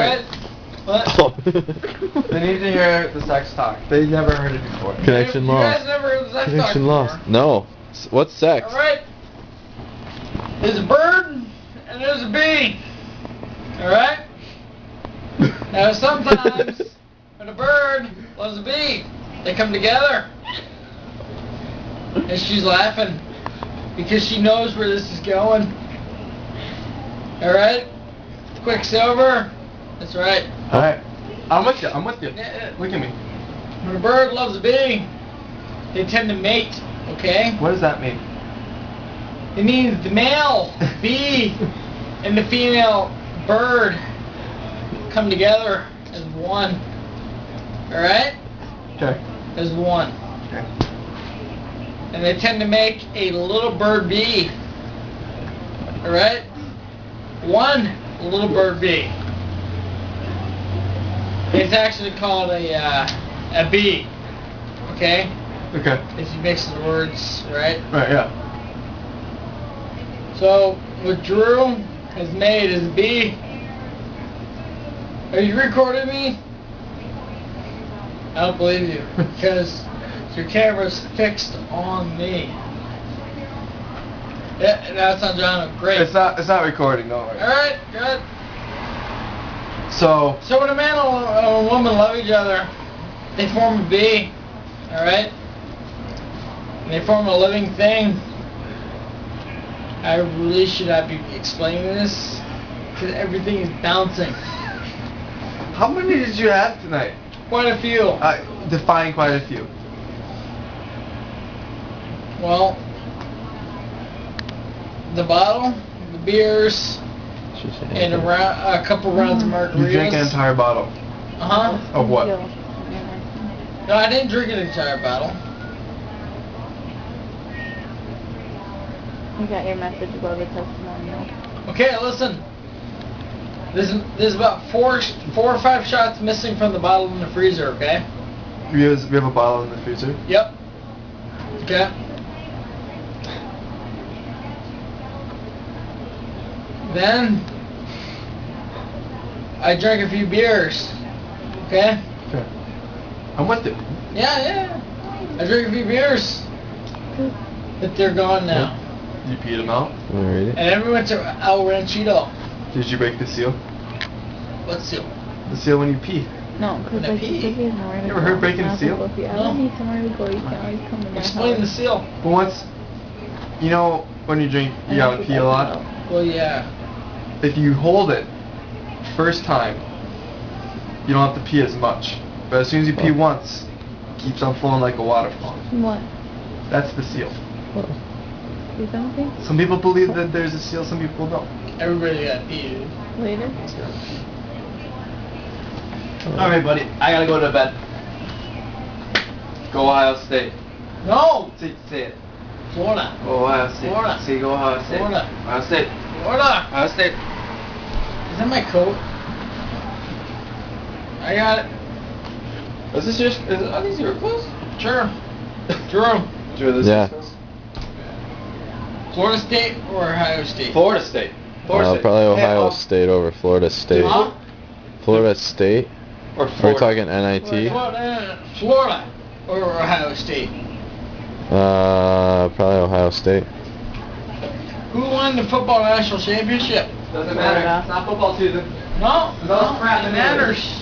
Alright. What? They need to hear the sex talk. They never heard it before. Connection You lost. guys never heard the sex talk Connection before. lost. No. What's sex? Alright. There's a bird and there's a bee. Alright? Now sometimes when a bird loves a bee, they come together. And she's laughing because she knows where this is going. Alright? Quicksilver. That's right. Alright. I'm with you. Yeah. Look at me. When a bird loves a bee, they tend to mate, okay? What does that mean? It means the male bee and the female bird come together as one. Alright? Okay. As one. Okay. And they tend to make a little bird bee. Alright? One little bird bee. It's actually called a bee. Okay? Okay. If you mix the words, right? Right, yeah. So, what Drew has made is a bee. Are you recording me? I don't believe you, because your camera's fixed on me. Yeah, that's on John. Great. It's not recording, don't worry. Alright, good. So So when a man and a woman love each other, they form a bee. Alright? And they form a living thing. I really should not be explaining this, because everything is bouncing. how many did you have tonight? Quite a few. Define quite a few. Well, the bottle, the beers, and a couple rounds of margaritas. You drank an entire bottle. Uh-huh. Of what? No, I didn't drink an entire bottle. You got your message about the testimonial. Okay, listen. There's about four or five shots missing from the bottle in the freezer, okay? We have a bottle in the freezer. Yep. Okay. Then I drank a few beers. Okay? Okay. I'm with it. Yeah. I drank a few beers. But they're gone now. You peed them out. Alrighty. And then we went to El Ranchito. Did you break the seal? What's seal? The seal when you pee. No, because When I like pee. if you have nowhere to You go. ever heard breaking a now seal? people, If you No. ever need somewhere to go, you can always come to my Explain the house. seal. But once, you know, when you drink, you gotta pee a lot. Well, yeah. If you hold it, first time, you don't have to pee as much. But as soon as you pee once, it keeps on flowing like a waterfall. What? That's the seal. See something? Some people believe that there's a seal, some people don't. Everybody got pee, dude. Later? Alright, buddy, I gotta go to bed. Go Ohio State. No! Say it. Florida. Go Ohio State. Florida. Say go Ohio State. Florida. Ohio State. Florida. Ohio State. Is that my coat? I got it. Is this your? Are these your clothes? Sure. Drew. Drew, this Yeah. is yours? Florida State or Ohio State? Florida State. Florida State. Probably Ohio Hey, State over Florida State. Huh? Florida State? Or We're Florida. talking NIT? Florida or Ohio State? Probably Ohio State. Who won the football national championship? Doesn't Florida. matter. It's not football season. No, No crap it in matters.